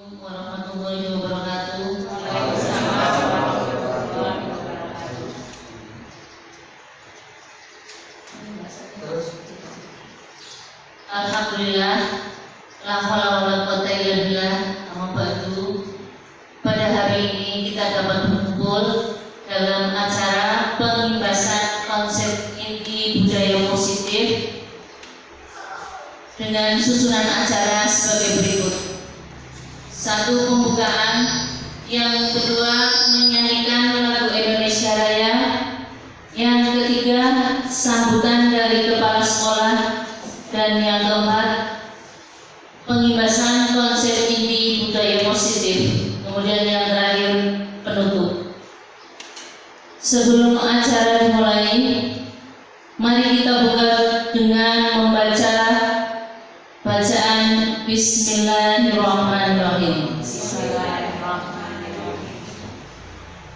Assalamualaikum warahmatullahi wabarakatuh. Alhamdulillah, la haula wala quwwata illa billah. Amma ba'du. Pada hari ini kita dapat berkumpul dalam acara pengibasan konsep inti budaya positif dengan susunan acara sebagai berikut. 1. Pembukaan, yang kedua menyanyikan lagu Indonesia Raya, yang ketiga sambutan dari kepala sekolah, dan yang keempat pengibasan konsep inti budaya positif. Kemudian yang terakhir penutup. Sebelum acara dimulai, mari kita buka dengan membaca bacaan Bismillahirrahmanirrahim.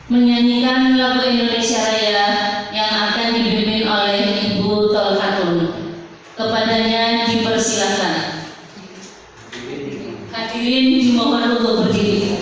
Menyanyikan lagu Indonesia Raya yang akan dipimpin oleh Ibu Tolhatun. Kepadanya dipersilakan. Hadirin dimohon untuk berdiri.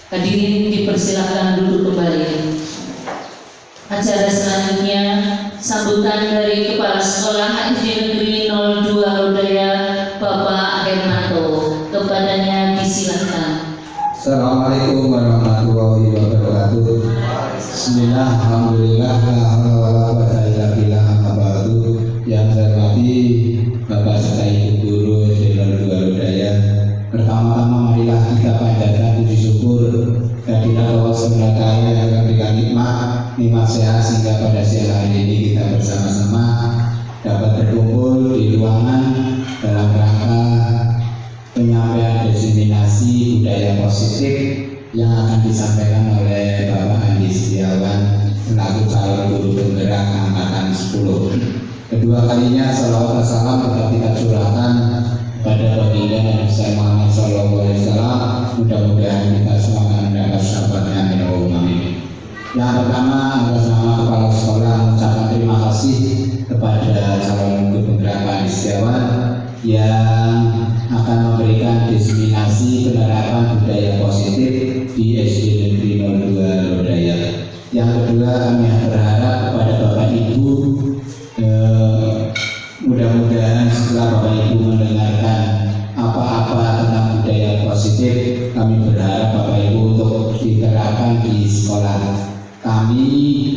Hadirin dipersilakan duduk kembali. Acara selanjutnya sambutan dari Kepala Sekolah SD Negeri 02 Lodaya, Bapak Hermanto. Kepadanya disilakan. Assalamualaikum warahmatullahi wabarakatuh. Bismillah, alhamdulillah, la haula wala quwwata illa billah. Yang saya hormati Bapak serta Ibu Guru SD 02 Lodaya. Pertama-tama marilah kita panjatkan puji syukur kehadirat Allah SWT yang memberikan nikmat sehat sehingga pada siang hari ini kita bersama-sama dapat berkumpul di ruangan dalam rangka penyampaian diseminasi budaya positif yang akan disampaikan oleh Bapak Andi Setiawan selaku calon guru penggerak angkatan 10. Kedua kalinya salawat dan salam tetap kita curahkan pada baginda Nabi Muhammad SAW. Mudah-mudahan kita semua akan mendapat syafaatnya. Amin. Yang pertama, atas nama Kepala Sekolah mengucapkan terima kasih kepada calon guru penggerak Andi Setiawan yang akan memberikan diseminasi penerapan budaya positif di SD Negeri 02 Lodaya. Yang kedua, kami berharap kepada Bapak Ibu, mudah-mudahan setelah Bapak Ibu mendengarkan apa-apa tentang budaya positif, kami berharap Bapak Ibu untuk diterapkan di sekolah kami.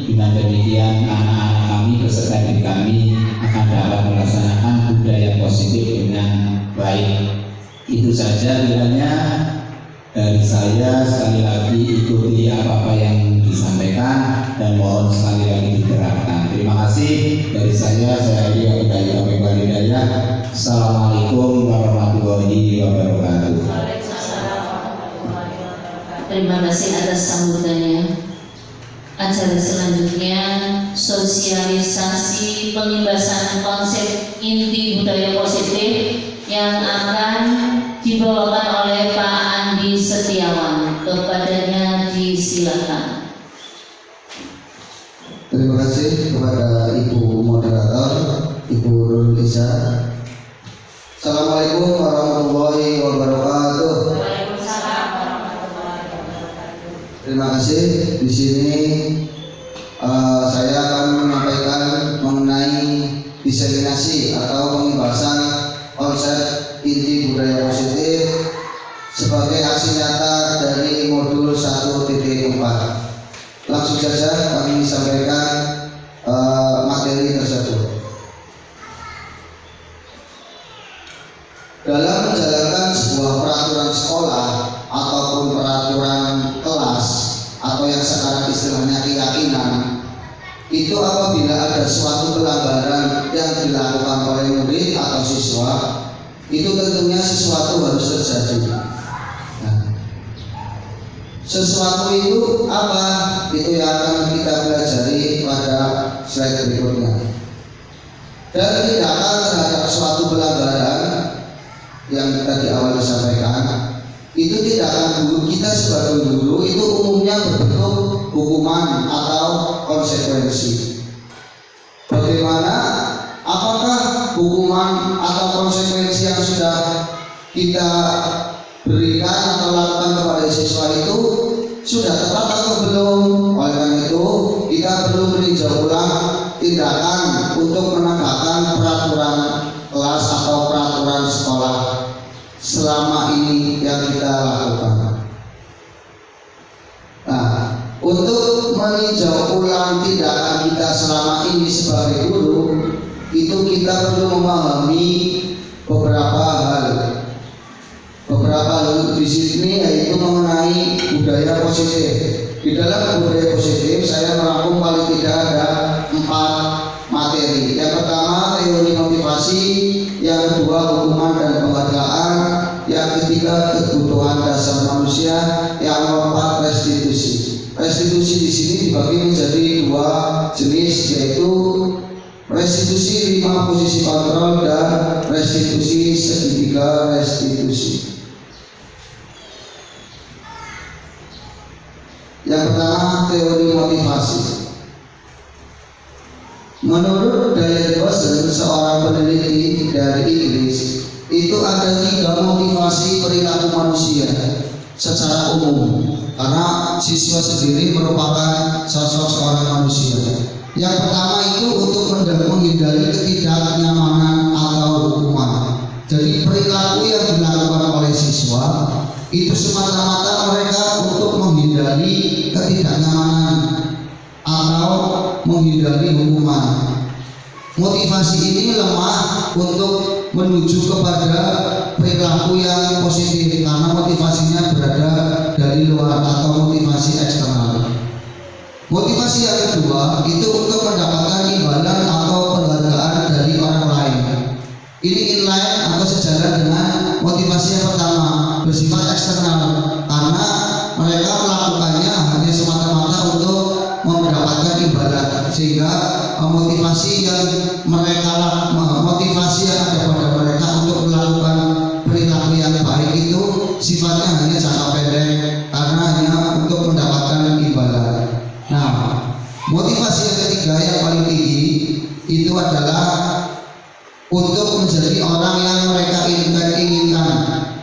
Dengan demikian anak-anak kami beserta diri kami akan dapat melaksanakan budaya positif dengan baik. Itu saja kiranya dari saya. Sekali lagi ikuti apa-apa yang disampaikan dan mohon sekali lagi diterapkan. Terima kasih dari saya Ria Hidayat. hidayah. Assalamualaikum warahmatullahi wabarakatuh. Terima kasih atas sambutannya. Acara selanjutnya sosialisasi pengimbasan konsep inti budaya positif yang akan dibawakan oleh Pak Andi Setiawan. Kepadanya disilakan. Terima kasih kepada Ibu Moderator, Ibu Nurul Iza. Assalamualaikum warahmatullahi wabarakatuh. Terima kasih. Di sini saya akan menyampaikan mengenai diseminasi atau pembahasan konsep inti budaya positif sebagai aksi nyata dari modul 1.4. Langsung saja kami sampaikan materi tersebut. Dalam menjalankan sebuah peraturan sekolah ataupun peraturan kelas atau yang sekarang istilahnya keyakinan, itu apabila ada suatu pelanggaran yang dilakukan oleh murid atau siswa, itu tentunya sesuatu harus terjadi. Sesuatu itu apa? Itu yang akan kita pelajari pada slide berikutnya. Dan tindakan terhadap suatu pelanggaran yang tadi awal disampaikan, itu tindakan guru kita sebagai guru itu umumnya berbentuk hukuman atau konsekuensi. Bagaimana? Apakah hukuman atau konsekuensi yang sudah kita berikan atau lakukan kepada siswa itu sudah tepat atau belum? Oleh karena itu kita perlu meninjau ulang tindakan untuk menegakkan peraturan kelas atau peraturan sekolah selama ini yang kita lakukan. Nah, untuk meninjau ulang tindakan kita selama ini sebagai guru, itu kita perlu memahami beberapa hal di sini, yaitu mengenai budaya positif. Di dalam budaya positif saya merangkum paling tidak ada 4 materi. Yang pertama teori motivasi, yang kedua hukuman dan penghargaan, yang ketiga kebutuhan dasar manusia, yang keempat restitusi. Restitusi di sini dibagi menjadi 2 jenis, yaitu restitusi 5 posisi kontrol dan restitusi segitiga restitusi. Yang pertama teori motivasi. Menurut Diane Boston, seorang peneliti dari Inggris, itu ada 3 motivasi perilaku manusia secara umum, karena siswa sendiri merupakan sosok seorang manusia. Yang pertama itu untuk menghindari ketidaknyamanan atau hukuman. Jadi perilaku yang dilakukan oleh siswa itu semata-mata mereka untuk menghindari ketidaknyamanan atau menghindari hukuman. Motivasi ini lemah untuk menuju kepada perilaku yang positif karena motivasinya berada dari luar atau motivasi eksternal. Motivasi yang kedua itu untuk mendapatkan imbalan atau penghargaan dari orang lain. Ini inline atau sejalan dengan motivasi yang pertama, bersifat eksternal, karena mereka melakukannya hanya semata-mata untuk mendapatkan imbalan, sehingga motivasi yang ada pada mereka untuk melakukan perilaku yang baik itu sifatnya hanya jangka pendek, karena hanya untuk mendapatkan imbalan. Nah, motivasi yang ketiga yang paling tinggi itu adalah untuk menjadi orang yang mereka inginkan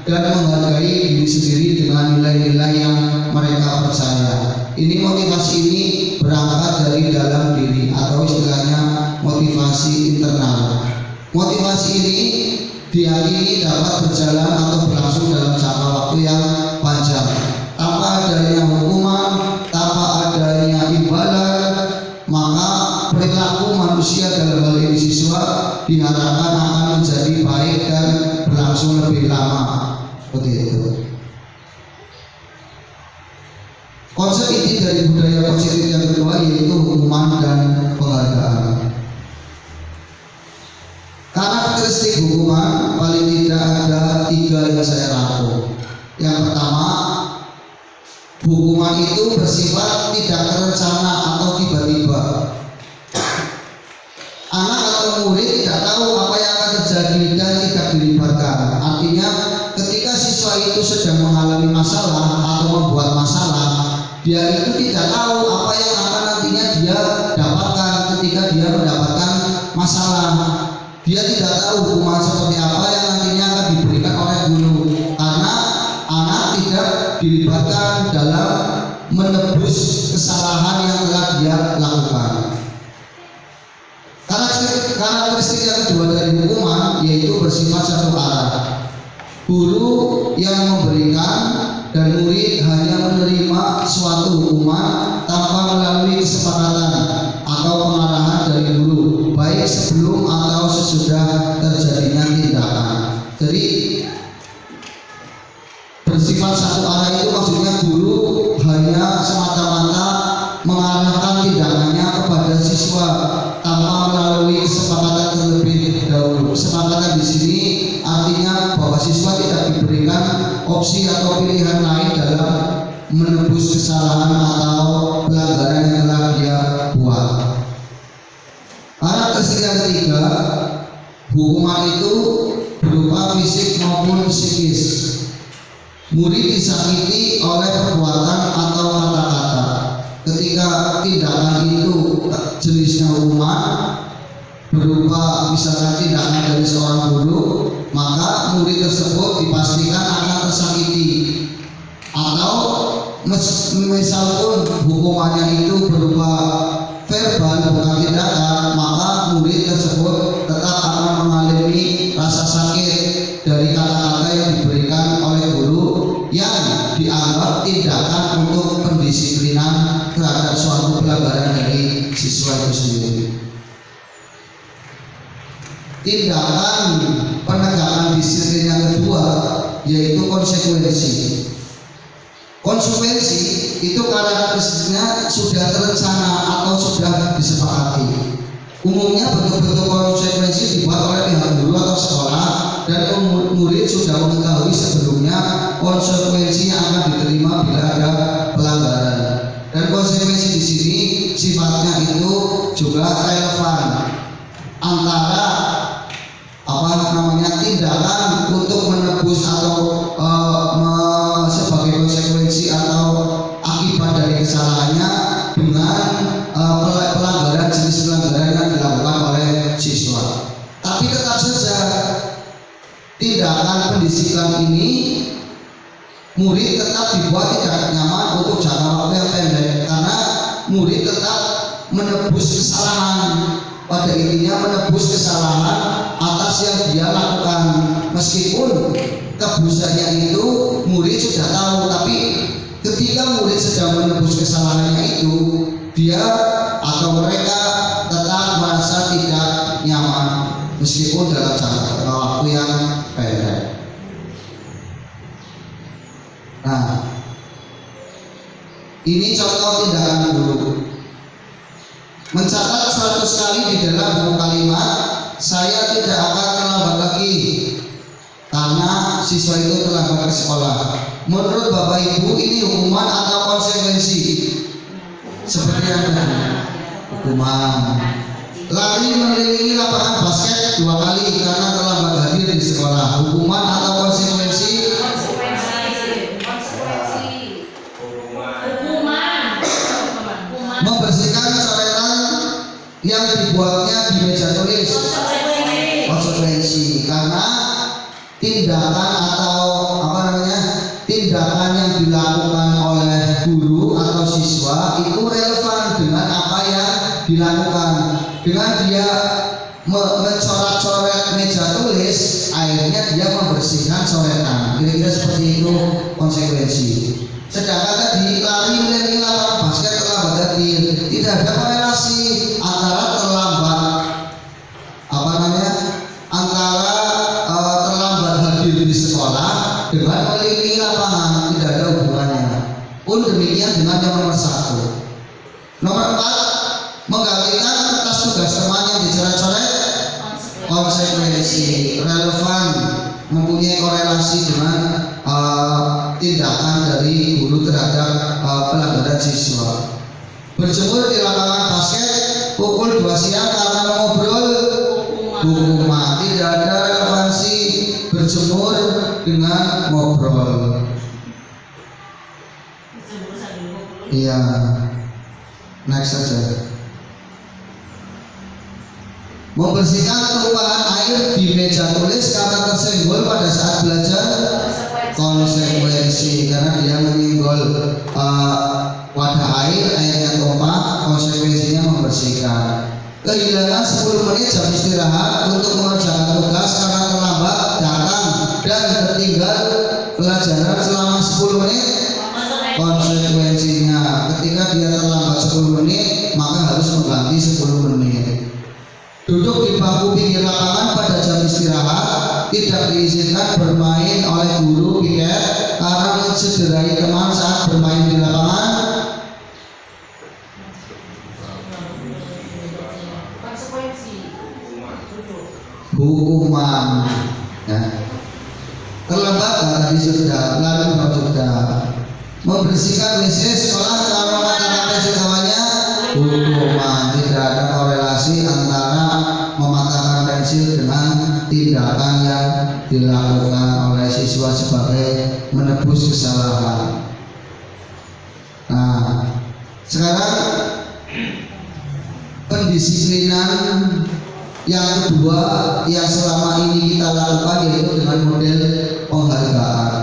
dan menghargai diri sendiri dengan nilai-nilai yang mereka percaya. Ini motivasi ini berangkat dari dalam diri atau istilahnya motivasi internal. Motivasi ini diyakini dapat berjalan atau berlangsung dalam jangka waktu yang panjang tanpa adanya hukuman, tanpa adanya imbalan, maka perilaku manusia dalam hal ini siswa diharapkan akan menjadi baik dan berlangsung lebih lama. Seperti itu. Konsep inti dari budaya positif yang kedua yaitu hukuman dan penghargaan. Karakter Karakteristik hukuman paling tidak ada 3 yang saya rangkum. Yang pertama, hukuman itu bersifat tidak terencana atau tiba-tiba. Anak atau murid tidak tahu apa yang akan terjadi dan tidak dilibatkan. Artinya ketika siswa itu sedang mengalami masalah atau membuat masalah, dia itu tidak tahu apa yang akan nantinya dia dapatkan ketika dia mendapatkan masalah. Dia tidak tahu hukuman seperti apa yang nantinya akan diberikan oleh guru, karena anak tidak dilibatkan dalam menebus kesalahan yang telah dia lakukan. Karakteristik yang kedua dari hukuman yaitu bersifat satu arah. Guru yang memberikan dan murid hanya menerima suatu hukuman tanpa melalui kesepakatan atau pengarahan dari guru, baik sebelum atau sesudah terjadinya tindakan. Jadi bersifat satu arah itu maksudnya guru hanya semata-mata mengarahkan tindakannya kepada siswa tanpa melalui kesepakatan terlebih dahulu. Kesepakatan di sini artinya bahwa siswa tidak diberikan opsi atau pilihan lain dalam menebus kesalahan atau pelanggaran yang telah dia buat. Karakteristik yang ketiga, hukuman itu berupa fisik maupun psikis. Murid disakiti oleh perbuatan atau kata-kata. Ketika tindakan itu jenisnya hukuman berupa misalnya tindakan dari seorang guru, maka murid tersebut dipastikan akan tersakiti. Atau misal pun hukumannya itu berupa verbal bukan tindakan, maka murid tersebut tetap akan mengalami rasa sakit dari kata-kata yang diberikan oleh guru yang dianggap tindakan untuk pendisiplinan terhadap suatu pelanggaran dari siswa itu sendiri. Tindakan penegakan disiplin yang kedua yaitu konsekuensi. Konsekuensi itu karakteristiknya sudah terencana atau sudah disepakati. Umumnya bentuk-bentuk konsekuensi dibuat oleh pihak guru atau sekolah dan murid sudah mengetahui sebelumnya konsekuensi yang akan diterima bila ada pelanggaran. Dan konsekuensi di sini sifatnya itu juga relevan antara tindakan untuk menebus atau sebagai konsekuensi atau akibat dari kesalahannya dengan pelanggaran jenis pelanggaran yang dilakukan oleh siswa. Tapi tetap saja tindakan pendisiplinan ini murid tetap dibuat tidak nyaman untuk jangka waktu yang pendek, karena murid tetap menebus kesalahan. Pada intinya menebus kesalahan atas yang dia lakukan, meskipun tebusannya itu murid sudah tahu, tapi ketika murid sedang menebus kesalahannya itu, dia atau mereka tetap merasa tidak nyaman meskipun dalam jangka waktu yang pendek. Nah, ini contoh tindakan guru. Mencatat 100 kali di dalam buku kalimat, saya tidak akan terlambat lagi karena siswa itu terlambat ke sekolah. Menurut Bapak Ibu, ini hukuman atau konsekuensi? Seperti yang tadi, hukuman. Lari mengelilingi lapangan basket 2 kali karena terlambat hadir di sekolah, hukuman atau konsekuensi? Membersihkan coretan yang dibuatnya di meja tulis, konsekuensi, karena tindakan atau tindakan yang dilakukan oleh guru atau siswa itu relevan dengan apa yang dilakukan. Dengan dia mencoret-coret meja tulis, akhirnya dia membersihkan coretan. Kira-kira seperti itu konsekuensi. Sedangkan tadi lari mengelilingi lapangan basket terlambat hadir, tidak ada korelasi antara terlambat terlambat hadir di sekolah dengan mengelilingi lapangan, tidak ada hubungannya. Pun demikian dengan yang nomor 1. Nomor 4, menggantikan kertas tugas teman yang dicoret-coret, konsekuensi. konsekuensi, relevan, mempunyai korelasi dengan tindakan dari guru terhadap pelanggaran siswa. Berjemur di lapangan basket pukul 2 siang karena ngobrol hukuman. Tidak ada relevansi berjemur dengan ngobrol. Iya, next saja. Membersihkan tumpahan air di meja tulis karena tersenggol pada saat belajar, konsekuensi karena dia menyenggol wadah airnya tumpah, konsekuensinya membersihkan. Kehilangan 10 menit jam istirahat untuk mengerjakan tugas karena terlambat datang dan tertinggal pelajaran selama 10 menit, konsekuensinya ketika dia terlambat 10 menit maka harus mengganti 10 menit. Duduk di bangku pinggir lapangan pada jam istirahat, tidak diizinkan bermain oleh guru piket karena mencederai teman saat bermain di lapangan, hukuman. Ya. Terlambat tadi sudah, lalu sudah. Membersihkan WC sekolah kalau mata siswanya, hukuman. Tidak ada korelasi antara mematahkan pensil dengan tindakan yang dilakukan oleh siswa sebagai menebus kesalahan. Nah, sekarang pendisiplinan yang kedua yang selama ini kita lakukan yaitu dengan model penghargaan.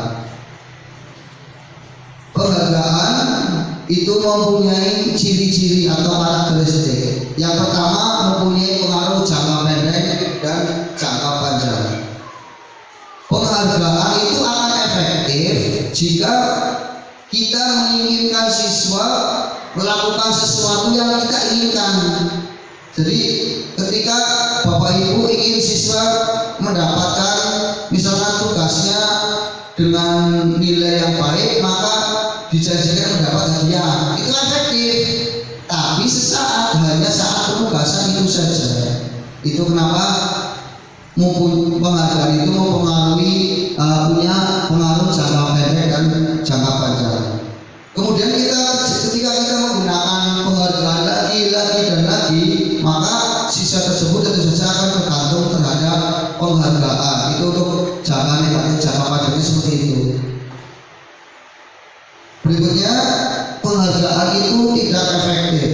Penghargaan itu mempunyai ciri-ciri atau karakteristik. Yang pertama mempunyai pengaruh jangka pendek dan jangka panjang. Penghargaan itu akan efektif jika kita menginginkan siswa melakukan sesuatu yang kita inginkan. Jadi ketika Bapak Ibu ingin siswa mendapatkan misalkan tugasnya dengan nilai yang baik, maka dijanjikan mendapat hadiah, itu efektif. Tapi sesaat, hanya saat penugasan itu saja. Itu kenapa penghargaan itu mempengaruhi punya pengaruh jangka pendek dan jangka panjang. Kemudian ketika kita menggunakan penghargaan lagi dan lagi, maka siswa tersebut tentu saja akan tergantung terhadap penghargaan. Itu untuk jangka negatif, jangka panjangnya seperti itu. Berikutnya, penghargaan itu tidak efektif.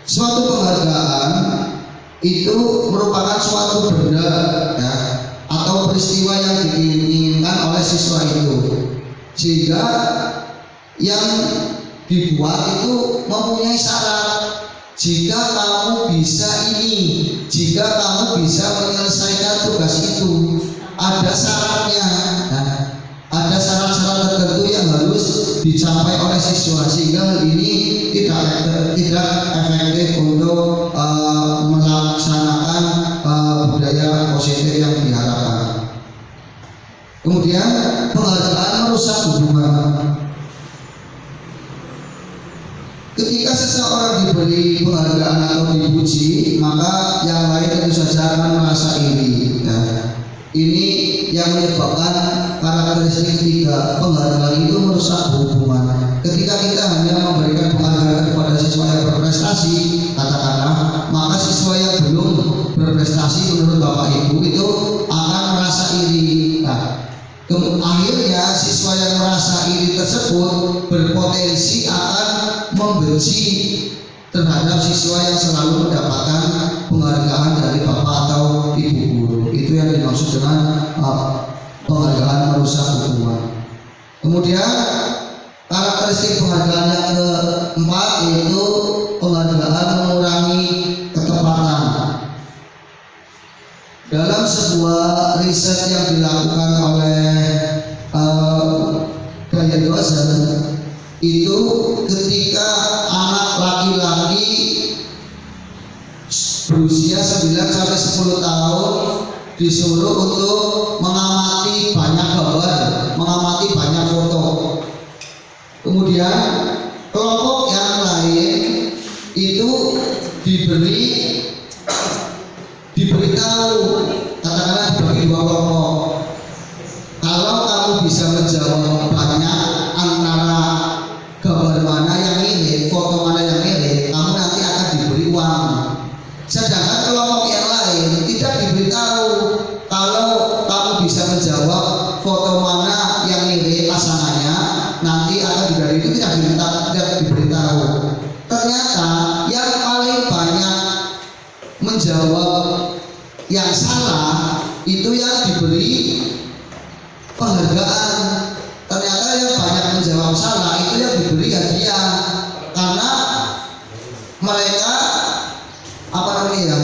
Suatu penghargaan itu merupakan suatu benda ya, atau peristiwa yang diinginkan oleh siswa itu, sehingga yang dibuat itu mempunyai syarat. Jika kamu bisa ini, jika kamu bisa menyelesaikan tugas itu, ada syaratnya. Nah, ada syarat-syarat tertentu yang harus dicapai oleh siswa, sehingga hal ini tidak efektif untuk melaksanakan budaya positif yang diharapkan. Kemudian penghargaan merusak hubungan. Ketika seseorang diberi penghargaan atau dipuji, maka yang lain tentu saja akan merasa iri. Ya. Ini yang menyebabkan karakteristik ketiga, penghargaan itu merusak hubungan. Ketika kita hanya memberikan penghargaan kepada siswa yang berprestasi, katakanlah, maka siswa yang belum berprestasi menurut Bapak Ibu itu akan merasa iri. Nah, akhirnya siswa yang merasa iri tersebut berpotensi akan membenci terhadap siswa yang selalu mendapatkan penghargaan dari Bapak atau Ibu guru. Itu yang dimaksud dengan penghargaan merusak hubungan. Kemudian karakteristik penghargaan yang keempat yaitu penghargaan mengurangi ketepatan. Dalam sebuah riset yang dilakukan oleh Brian Dozer, itu ketika anak laki-laki berusia 9 sampai 10 tahun disuruh untuk mengamati banyak gambar, mengamati banyak foto. Kemudian kelompok yang lain itu diberitahu, katakanlah dibagi apa namanya ya,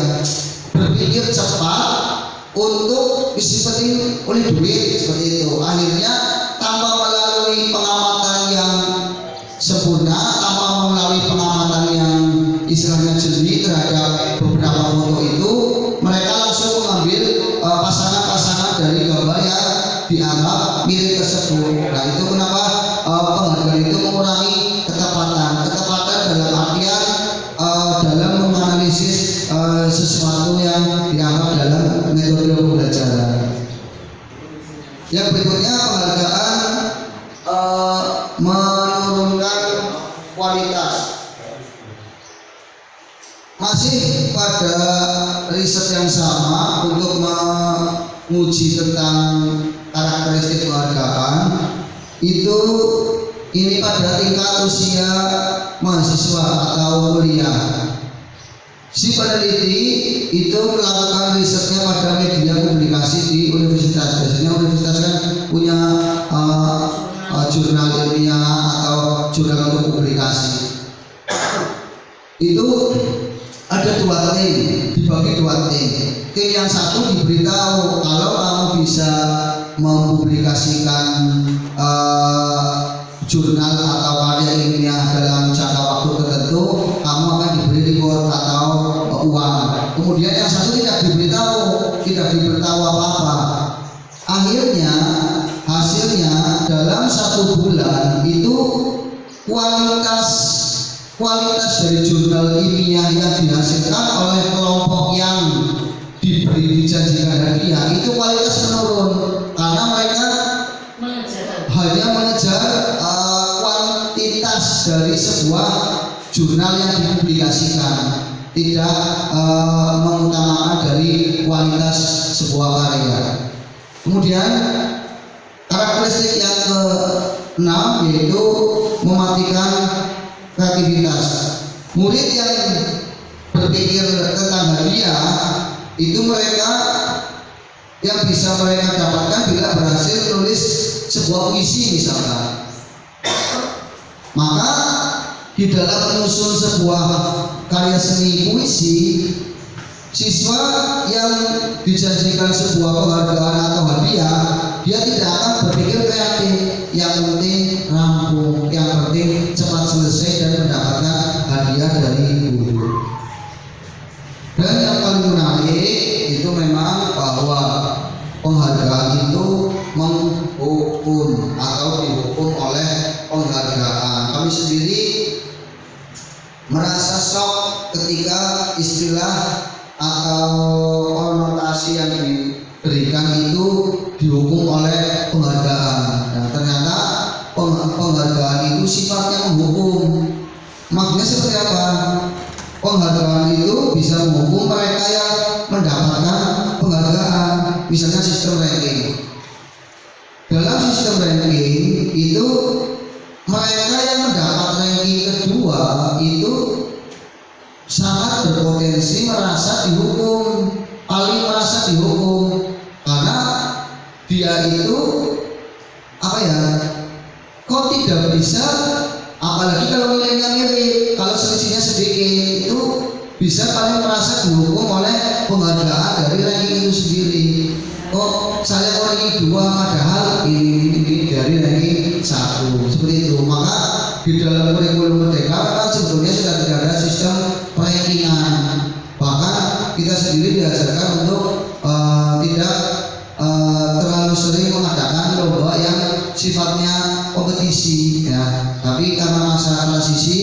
berpikir cepat untuk seperti oleh duit seperti itu. Akhirnya tanpa melalui pengamatan yang sempurna, tanpa melalui pengamatan yang istilahnya jeli terhadap beberapa foto itu, mereka langsung mengambil pasangan-pasangan dari gambar yang dianggap mirip tersebut. Nah itu kenapa penghargaan itu mengurangi ketepatan dalam artian dalam menganalisis sesuatu yang dianggap dalam metode pembelajaran. Yang berikutnya penghargaan menurunkan kualitas. Masih pada riset yang sama untuk menguji tentang karakteristik penghargaan itu, ini pada tingkat usia mahasiswa atau kuliah. Si peneliti itu melakukan risetnya pada media publikasi di universitas. Biasanya universitas kan punya jurnal ilmiah atau jurnal untuk publikasi. Itu ada 2 tim, dibagi 2 tim. Tim yang satu diberitahu kalau kamu bisa mempublikasikan jurnal atau karya ilmiah dalam jangka waktu tertentu, kamu akan diberi reward atau uang. Kemudian yang satu tidak diberitahu apa-apa. Akhirnya hasilnya dalam 1 bulan itu kualitas dari jurnal ilmiah yang dihasilkan oleh kelompok yang dijanjikan hadiah itu kualitas menurun karena mereka hanya mengejar kuantitas dari sebuah jurnal yang dipublikasikan, tidak mengutamakan dari kualitas sebuah karya. Kemudian karakteristik yang ke-6 yaitu mematikan kreativitas. Murid yang berpikir tentang hadiah itu mereka yang bisa mereka dapatkan bila berhasil menulis sebuah puisi misalkan. Maka di dalam menyusun sebuah karya seni puisi, siswa yang dijanjikan sebuah penghargaan atau hadiah, dia tidak akan berpikir kreatif, yang penting rampung, yang penting cepat selesai dan mendapatkan hadiah dari guru. Dan yang paling menarik itu memang bahwa penghargaan itu menghukum atau dihukum oleh penghargaan. Kami sendiri merasa shock ketika istilah atau konotasi yang diberikan itu dihukum oleh penghargaan. Nah, ternyata penghargaan itu sifatnya menghukum. Maksudnya seperti apa? Penghargaan itu bisa menghukum mereka yang mendapatkan penghargaan. Misalnya sistem ranking. Dalam sistem ranking itu mereka yang mendapat ranking kedua itu sangat berpotensi merasa dihukum, paling merasa dihukum karena dia itu apa ya, kok tidak bisa, apalagi kalau nilainya mirip, kalau selisihnya sedikit itu bisa paling merasa dihukum oleh penghargaan dari ranking itu sendiri. Oh, saya ranking 2 padahal ini dari ranking 1 seperti itu. Maka di dalam kurikulum merdeka memang sebetulnya sudah tidak ada sistem rankingan. Bahkan kita sendiri diajarkan untuk tidak terlalu sering mengadakan lomba yang sifatnya kompetisi ya. Tapi karena masa transisi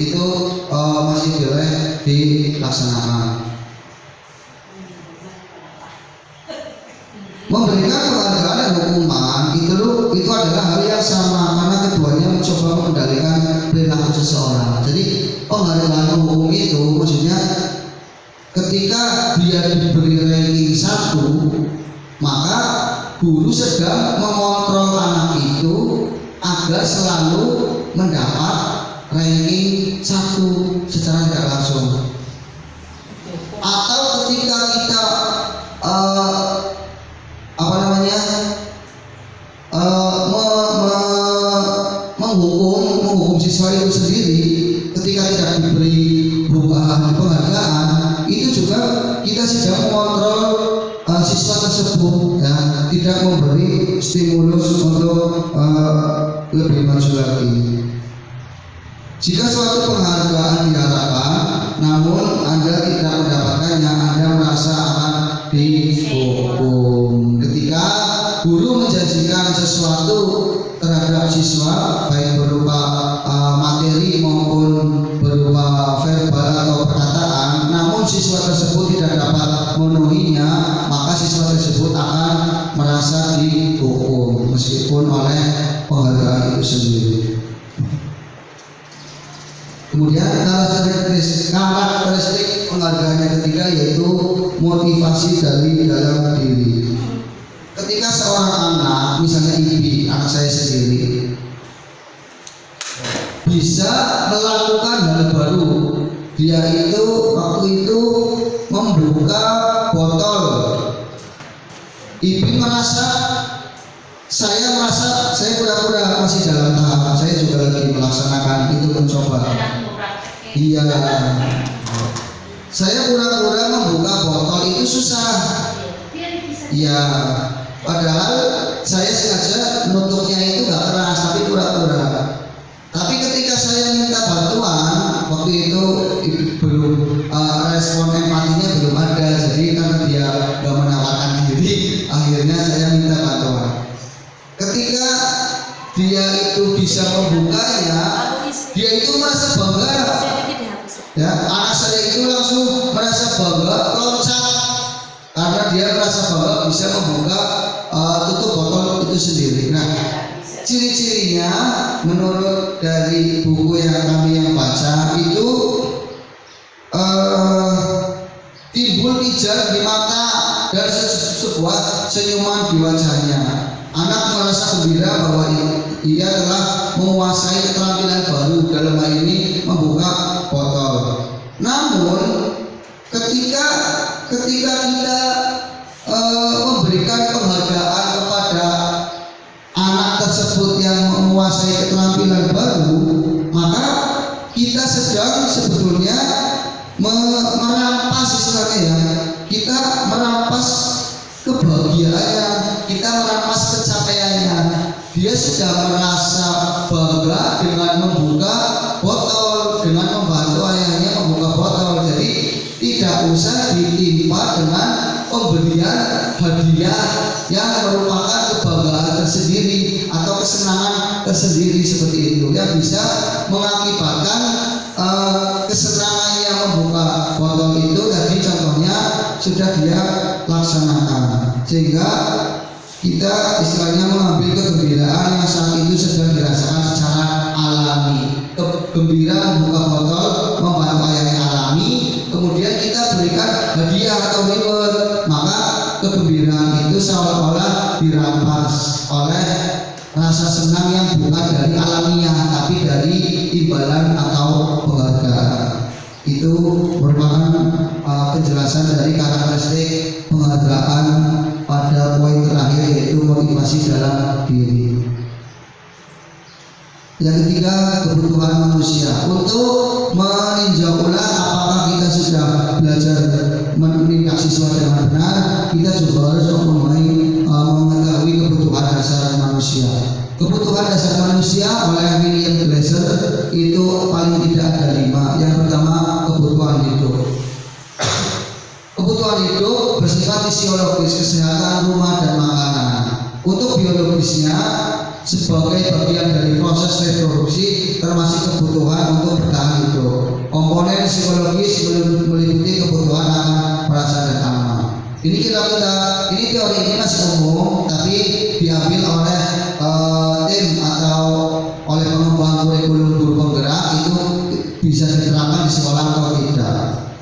itu masih boleh dilaksanakan. Memberikan penghargaan dan hukuman itu adalah hal yang sama karena keduanya mencoba mengendalikan perilaku seseorang. Jadi penghargaan hukum itu maksudnya ketika dia diberi ranking 1, maka guru sedang mengontrol anak itu agar selalu mendapat ranking 1 secara tidak langsung. Atau ketika kita menghukum siswa itu sendiri ketika tidak diberi perubahan penghargaan, itu juga kita sedang mengontrol siswa tersebut, ya, tidak memberi stimulus untuk lebih maju lagi. Jika suatu penghargaan diharapkan, namun Anda tidak mendapatkannya, Anda merasa akan dihukum. Ketika guru menjanjikan sesuatu terhadap siswa, baik berupa materi maupun berupa verbal atau perkataan, namun siswa tersebut tidak dapat memenuhinya, maka siswa tersebut akan merasa dihukum meskipun oleh penghargaan itu sendiri. Kemudian karakteristik penghargaan yang ketiga yaitu motivasi dari dalam diri. Ketika seorang anak, misalnya Ibi, anak saya sendiri, bisa melakukan hal baru, dia itu waktu itu membuka botol. Ibi merasa, saya pura-pura masih dalam tahap, saya juga lagi melaksanakan itu, mencoba. Iya, saya pura-pura membuka botol itu susah. Iya, padahal saya sengaja nutupnya itu nggak keras, tapi pura-pura. Tapi ketika saya minta bantuan, waktu itu belum respon empatinya belum ada, jadi karena dia nggak menawarkan diri, akhirnya saya minta bantuan. Ketika dia itu bisa membukanya, dia itu merasa bangga. Ya, anak saya itu langsung merasa bangga, loncat karena dia merasa bangga bisa membuka tutup botol itu sendiri. Nah, ciri-cirinya menurut dari buku yang baca itu timbul pijar di mata dan sebuah senyuman di wajahnya. Anak merasa gembira bahwa ia telah menguasai keterampilan baru, dalam hal ini membuka botol. Namun ketika kita memberikan penghargaan kepada anak tersebut yang menguasai keterampilan baru, maka kita sedang sebetulnya merampas, istilahnya ya, kita merampas kebahagiaannya, kita merampas pencapaiannya. Dia sudah merasa bangga dengan membuka botol, dengan membantu ayahnya membuka botol. Jadi tidak usah ditimpa dengan pemberian hadiah yang merupakan kebanggaan tersendiri atau kesenangan tersendiri seperti itu, yang bisa mengakibatkan kesenangan yang membuka botol itu tadi contohnya sudah dia laksanakan, sehingga kita istilahnya mengambil kegembiraan yang saat itu sedang dirasakan secara alami. Gembira membuka botol, membantu ayahnya alami, kemudian kita berikan hadiah atau reward, maka kegembiraan itu seolah-olah dirampas oleh rasa senang yang bukan dari alamiah tapi dari imbalan atau penghargaan. Itu merupakan penjelasan dari karakteristik penghargaan pada poin terakhir, yaitu motivasi dalam diri. Yang ketiga, kebutuhan manusia. Untuk meninjau ulang apakah kita sudah belajar mendidik siswa dengan benar, kita juga harus mengetahui kebutuhan dasar manusia. Kebutuhan dasar manusia oleh William Glasser itu paling tidak ada 5. Yang pertama, kebutuhan hidup. Kebutuhan hidup bersifat fisiologis, kesehatan, rumah, dan makanan. Untuk biologisnya, sebagai bagian dari proses reproduksi, termasuk kebutuhan untuk bertahan hidup. Komponen psikologis meliputi kebutuhan akan perasaan dan aman. Ini ini teori ini masih umum, tapi diambil oleh tim atau oleh pengembang kurikulum guru penggerak, itu bisa diterapkan di sekolah atau tidak.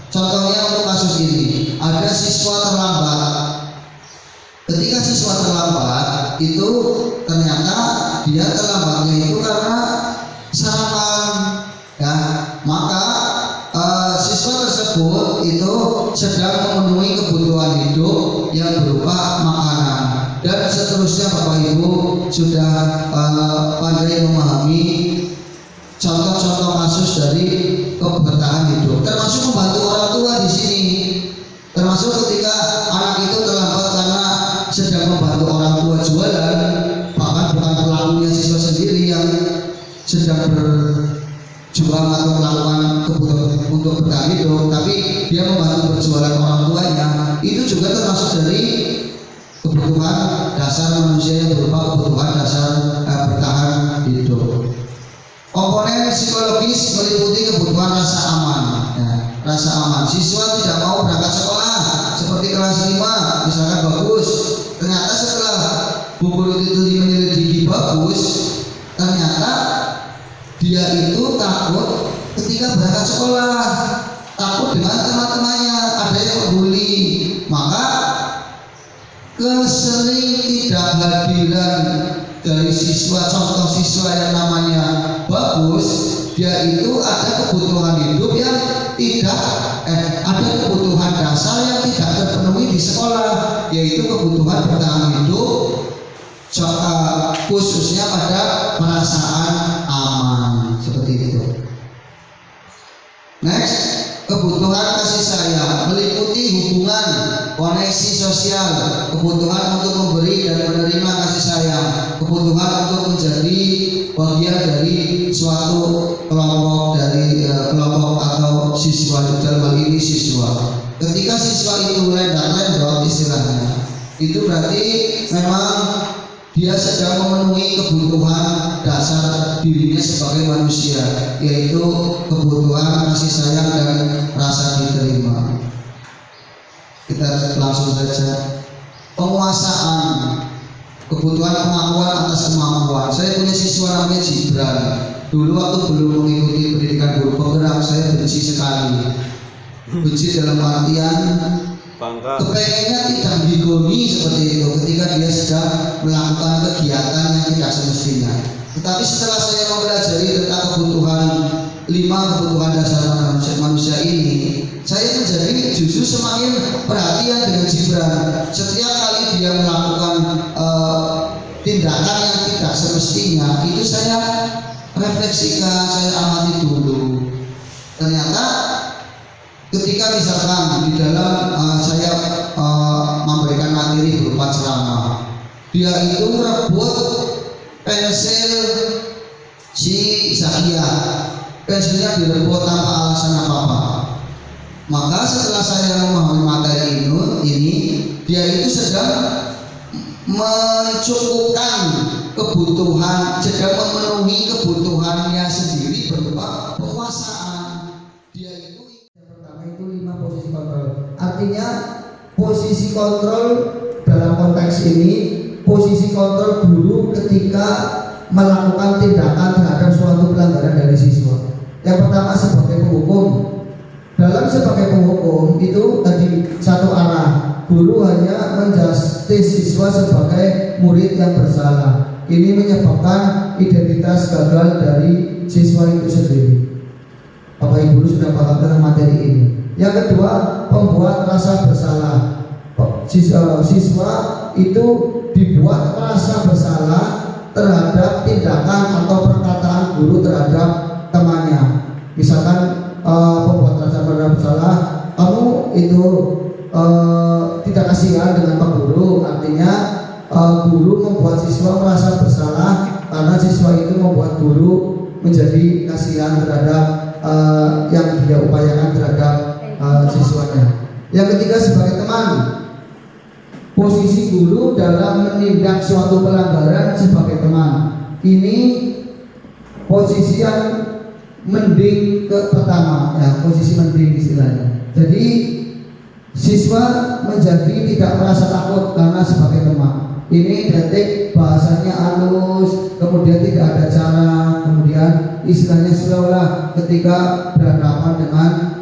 Contohnya untuk kasus ini, ada siswa terlambat. Ketika siswa terlambat, itu ternyata dia terlambatnya itu karena sarapan, ya. Maka siswa tersebut itu sedang memenuhi kebutuhan hidup yang berupa makanan, dan seterusnya. Bapak Ibu sudah pandai memahami contoh-contoh kasus dari kebertahan hidup, termasuk membantu orang dia membantu berjualan orang tuanya, itu juga termasuk dari kebutuhan dasar manusia yang berupa kebutuhan dasar bertahan hidup. Komponen psikologis meliputi kebutuhan rasa aman. Ya, rasa aman. Siswa tidak mau berangkat sekolah seperti kelas 5 misalkan bagus. Ternyata setelah Bu Guru itu menyelidiki bagus, ternyata dia itu takut ketika berangkat sekolah, takut dengan teman-temannya ada yang membuli, maka kesering tidak hadiran dari siswa, contoh siswa yang namanya bagus, dia itu ada kebutuhan hidup yang tidak ada kebutuhan dasar yang tidak terpenuhi di sekolah, yaitu kebutuhan bertahan hidup, khususnya pada perasaan aman, seperti itu. Next, kebutuhan kasih sayang meliputi hubungan, koneksi sosial, kebutuhan untuk memberi dan menerima kasih sayang, kebutuhan untuk menjadi bagian dari suatu kelompok atau siswa, dalam hal ini siswa. Ketika siswa itu lendak-lendok istilahnya, itu berarti memang dia sedang memenuhi kebutuhan dasar dirinya sebagai manusia, yaitu kebutuhan kasih sayang dan rasa diterima. Kita langsung saja. Penguasaan, kebutuhan pengakuan atas kemampuan. Saya punya siswa namanya Gibran. Dulu waktu belum mengikuti pendidikan guru penggerak, saya benci sekali. Benci dalam artian kepengennya tidak digoni seperti itu ketika dia sedang melakukan kegiatan yang tidak semestinya. Tetapi setelah saya mempelajari tentang kebutuhan dasar manusia ini, saya menjadi justru semakin perhatian dengan Gibran. Setiap kali dia melakukan tindakan yang tidak semestinya, itu saya refleksikan, saya amati dulu. Ternyata ketika misalkan di dalam saya memberikan materi berupa ceramah, dia itu merebut pensil si Zakia, pensilnya direbut tanpa alasan apa-apa. Maka setelah saya memahami materi ini, dia itu sedang mencukupkan kebutuhan, sedang memenuhi kebutuhannya sendiri berupa penguasaan. Dia itu pertama itu 5 posisi kontrol. Artinya posisi kontrol dalam konteks ini, posisi kontrol guru ketika melakukan tindakan terhadap suatu pelanggaran dari siswa. Yang pertama sebagai penghukum. Dalam sebagai penghukum itu tadi satu arah. Guru hanya menjustis siswa sebagai murid yang bersalah. Ini menyebabkan identitas gagal dari siswa itu sendiri. Bapak Ibu sudah paham tentang materi ini. Yang kedua, pembuat rasa bersalah. Siswa itu dibuat merasa bersalah terhadap tindakan atau perkataan guru terhadap temannya. Misalkan pembuat rasa bersalah, kamu itu tidak kasihan dengan Pak Guru. Artinya guru membuat siswa merasa bersalah karena siswa itu membuat guru menjadi kasihan terhadap yang dia upayakan terhadap siswanya. Yang ketiga sebagai teman, posisi guru dalam menindak suatu pelanggaran sebagai teman. Ini posisi yang mending ke pertama, ya, posisi mending istilahnya. Jadi siswa menjadi tidak merasa takut karena sebagai teman. Ini detik bahasanya halus, kemudian tidak ada cara, kemudian istilahnya seolah ketika berhadapan dengan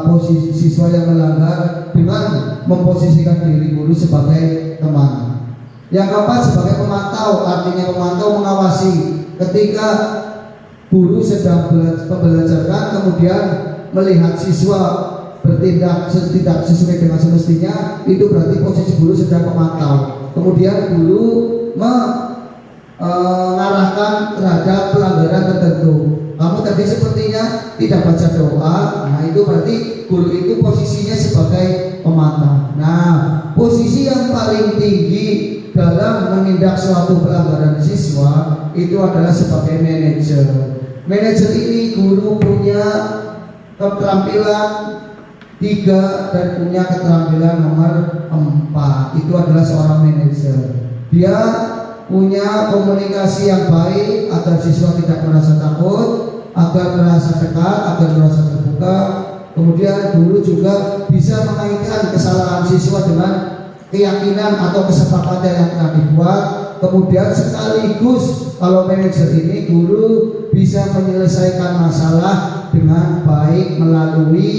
posisi siswa yang melanggar dengan memposisikan diri guru sebagai teman. Yang keempat sebagai pemantau, artinya pemantau mengawasi ketika guru sedang pembelajaran kemudian melihat siswa bertindak tidak sesuai dengan semestinya, itu berarti posisi guru sedang memantau. Kemudian guru mengarahkan terhadap pelanggaran tertentu. Kamu tadi sepertinya tidak baca doa, nah itu berarti guru itu posisinya sebagai pemantau. Nah, posisi yang paling tinggi dalam menindak suatu pelanggaran siswa itu adalah sebagai manajer. Manajer ini guru punya keterampilan 3 dan punya keterampilan nomor 4. Itu adalah seorang manajer. Dia punya komunikasi yang baik agar siswa tidak merasa takut, agar merasa dekat, agar merasa terbuka. Kemudian guru juga bisa mengaitkan kesalahan siswa dengan keyakinan atau kesepakatan yang telah dibuat. Kemudian sekaligus kalau manajer ini guru bisa menyelesaikan masalah dengan baik melalui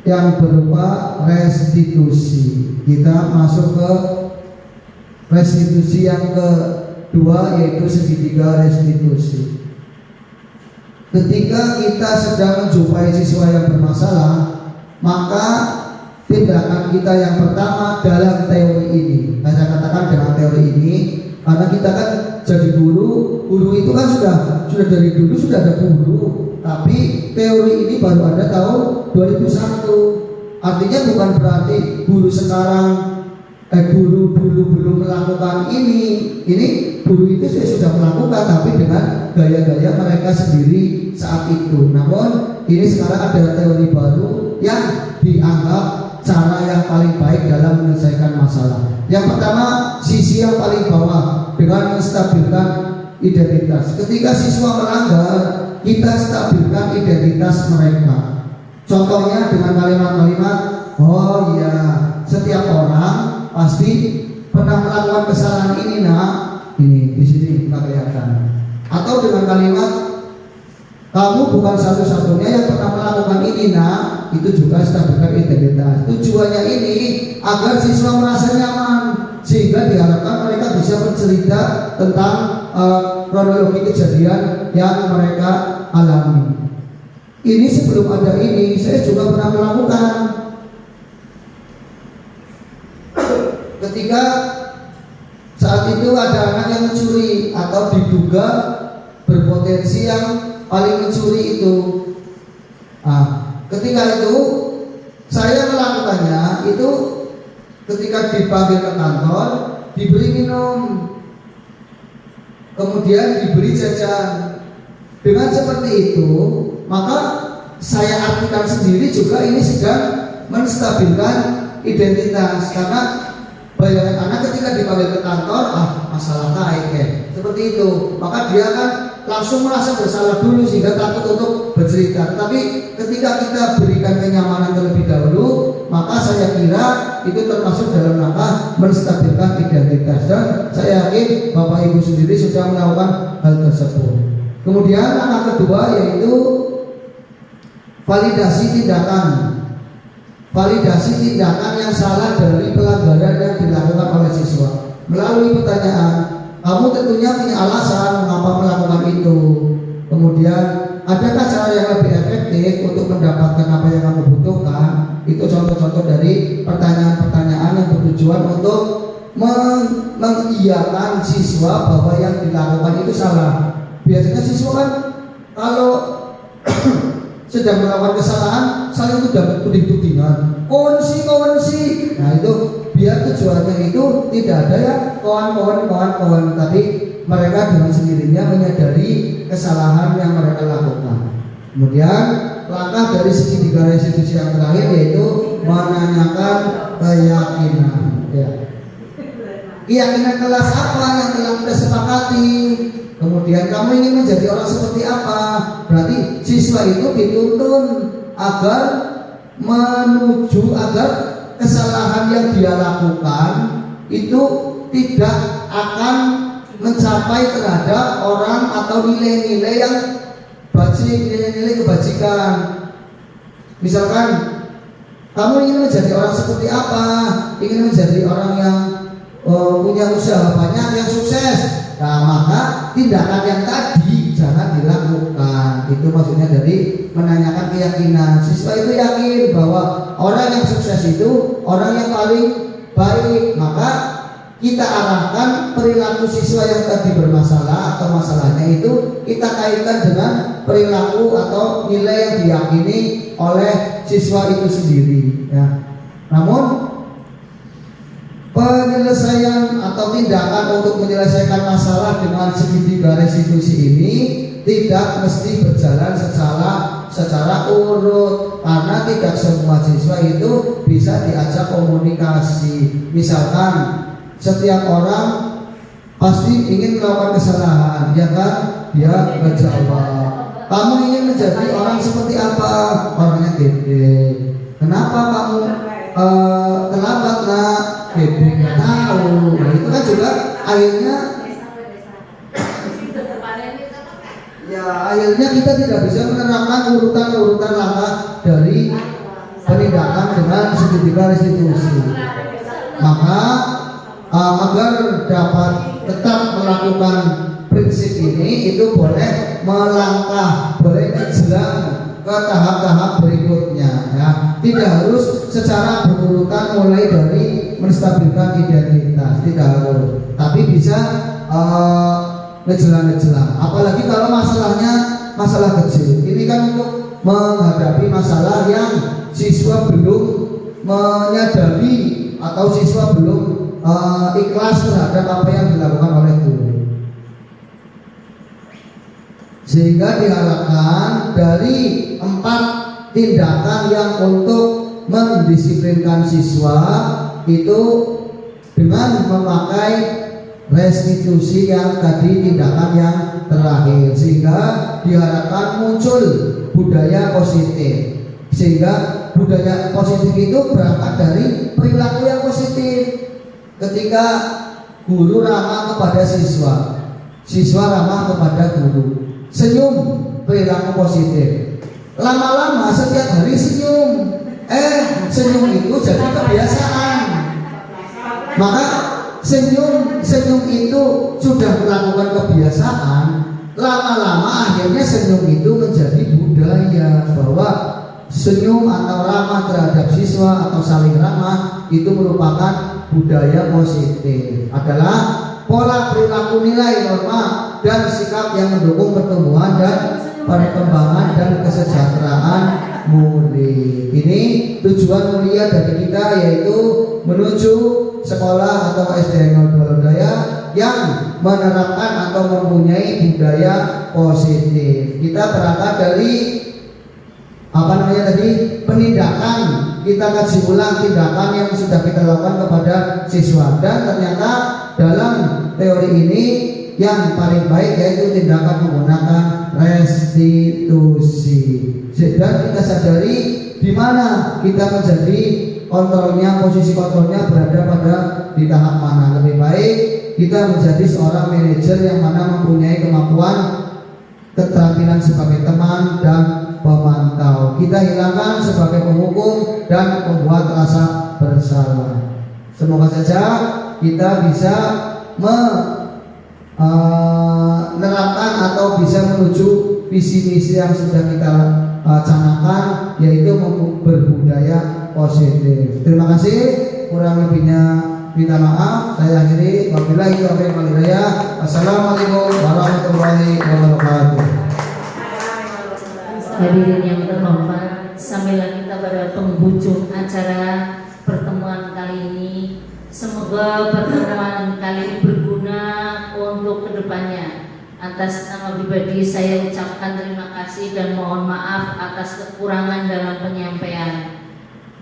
yang berupa restitusi. Kita masuk ke restitusi yang kedua, yaitu segitiga restitusi. Ketika kita sedang menjumpai siswa yang bermasalah, maka tindakan kita yang pertama dalam teori ini, saya katakan dalam teori ini, karena kita kan jadi guru itu kan sudah dari dulu sudah ada guru, tapi teori ini baru ada tahun 2001. Artinya bukan berarti guru sekarang guru dulu belum melakukan ini guru itu sudah melakukan, tapi dengan gaya-gaya mereka sendiri saat itu. Namun ini sekarang ada teori baru yang dianggap cara yang paling baik dalam menyelesaikan masalah. Yang pertama, sisi yang paling bawah dengan menstabilkan identitas. Ketika siswa melanggar, kita stabilkan identitas mereka. Contohnya dengan kalimat-kalimat, oh ya, setiap orang pasti pernah melakukan kesalahan ini, nak. Ini di sini kita kelihatan. Atau dengan kalimat, kamu bukan satu-satunya yang pernah melakukan ini, nak. Itu juga stabilkan identitas. Tujuannya ini agar siswa merasa nyaman, sehingga diharapkan mereka bisa bercerita tentang kronologi kejadian yang mereka alami. Ini sebelum ada ini, saya juga pernah melakukan. Ketika saat itu ada anak yang mencuri atau diduga berpotensi yang paling mencuri itu. Ketika itu saya melakukannya itu ketika dipanggil ke kantor, diberi minum, kemudian diberi jajan. Dengan seperti itu, maka saya artikan sendiri juga ini sedang menstabilkan identitas. Karena bayangan anak ketika dipanggil ke kantor, masalah naik seperti itu, maka dia kan langsung merasa bersalah dulu sehingga takut untuk bercerita. Tapi ketika kita berikan kenyamanan terlebih dahulu, maka saya kira itu termasuk dalam rangka menstabilkan identitas, dan saya yakin Bapak Ibu sendiri sudah melakukan hal tersebut. Kemudian langkah kedua yaitu validasi tindakan. Validasi tindakan yang salah dari pelanggaran yang dilakukan oleh siswa melalui pertanyaan. Kamu tentunya punya alasan mengapa melakukan itu. Kemudian, adakah cara yang lebih efektif untuk mendapatkan apa yang kamu butuhkan? Itu contoh-contoh dari pertanyaan-pertanyaan yang bertujuan untuk mengiyakan siswa bahwa yang dilakukan itu salah. Biasanya siswa kan kalau sedang melakukan kesalahan saling tuding-tudingan, konsi. Nah itu biar tujuannya itu tidak ada ya kawan, tapi mereka dengan sendirinya menyadari kesalahan yang mereka lakukan. Kemudian langkah dari segitiga restitusi yang terakhir yaitu menanyakan keyakinan. Keyakinan kelas apa yang telah kita sepakati? Kemudian kamu ingin menjadi orang seperti apa? Berarti siswa itu dituntun agar kesalahan yang dia lakukan itu tidak akan mencapai terhadap orang atau nilai-nilai yang nilai-nilai kebajikan. Misalkan kamu ingin menjadi orang seperti apa? Ingin menjadi orang yang punya usaha banyak, yang sukses. Nah, maka tindakan yang tadi jangan dilakukan. Itu maksudnya dari menanyakan keyakinan. Siswa itu yakin bahwa orang yang sukses itu orang yang paling baik. Maka kita arahkan perilaku siswa yang tadi bermasalah atau masalahnya itu kita kaitkan dengan perilaku atau nilai yang diyakini oleh siswa itu sendiri. Namun penyelesaian atau tindakan untuk menyelesaikan masalah dengan segitiga restitusi ini tidak mesti berjalan secara urut, karena tidak semua siswa itu bisa diajak komunikasi. Misalkan setiap orang pasti ingin melakukan kesalahan, ya kan? Dia menjawab. Kamu ingin menjadi orang seperti apa? Orangnya gede. Kenapa kamu terlambat nak? Gede nggak tahu. Nah, itu kan juga akhirnya kita tidak bisa menerapkan urutan-urutan langkah dari penindakan dengan segitiga restitusi. Maka agar dapat tetap melakukan prinsip ini, itu boleh melangkah, boleh menjelang ke tahap-tahap berikutnya, ya. Tidak harus secara berurutan mulai dari menstabilkan identitas, tidak harus, tapi bisa ngejelang-ngejelang. Apalagi kalau masalahnya masalah kecil. Ini kan untuk menghadapi masalah yang siswa belum menyadari atau siswa belum ikhlas terhadap apa yang dilakukan oleh guru. Sehingga diharapkan dari 4 tindakan yang untuk mendisiplinkan siswa itu dengan memakai restitusi yang tadi, tindakan yang terakhir, sehingga diharapkan muncul budaya positif. Sehingga budaya positif itu berangkat dari perilaku yang positif. Ketika guru ramah kepada siswa, siswa ramah kepada guru, senyum, perilaku positif. Lama-lama setiap hari senyum, senyum itu jadi kebiasaan. Maka senyum itu sudah melakukan kebiasaan, lama-lama akhirnya senyum itu menjadi budaya, bahwa senyum atau ramah terhadap siswa atau saling ramah itu merupakan budaya positif, adalah pola perilaku, nilai, norma, dan sikap yang mendukung pertumbuhan dan perkembangan dan kesejahteraan murid. Ini tujuan mulia dari kita, yaitu menuju sekolah atau SDN 02 Lodaya yang menerapkan atau mempunyai budaya positif. Kita berangkat dari penindakan. Kita kaji ulang tindakan yang sudah kita lakukan kepada siswa, dan ternyata dalam teori ini yang paling baik yaitu tindakan menggunakan restitusi. Dan kita sadari di mana kita menjadi kontrolnya, posisi kontrolnya berada pada di tahap mana. Lebih baik kita menjadi seorang manajer yang mana mempunyai kemampuan, keterampilan sebagai teman dan pemantau. Kita hilangkan sebagai penghukum dan membuat rasa bersalah. Semoga saja kita bisa menerapkan atau bisa menuju visi misi yang sudah kita canangkan, yaitu berbudaya positif. Terima kasih. Kurang lebihnya minta maaf. Saya akhiri. Wabillahi taufiq wal hidayah. Wassalamualaikum warahmatullahi wabarakatuh. Hadirin yang terhormat, sambil kita pada penghujung acara pertemuan kali ini, semoga pertemuan kali ini berguna untuk kedepannya. Atas nama pribadi saya ucapkan terima kasih dan mohon maaf atas kekurangan dalam penyampaian.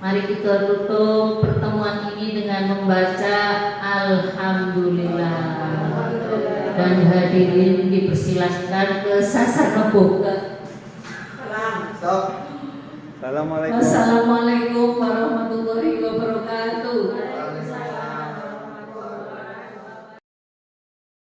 Mari kita tutup pertemuan ini dengan membaca Alhamdulillah. Dan hadirin dipersilahkan ke sasana buka. Assalamualaikum. Wassalamualaikum warahmatullahi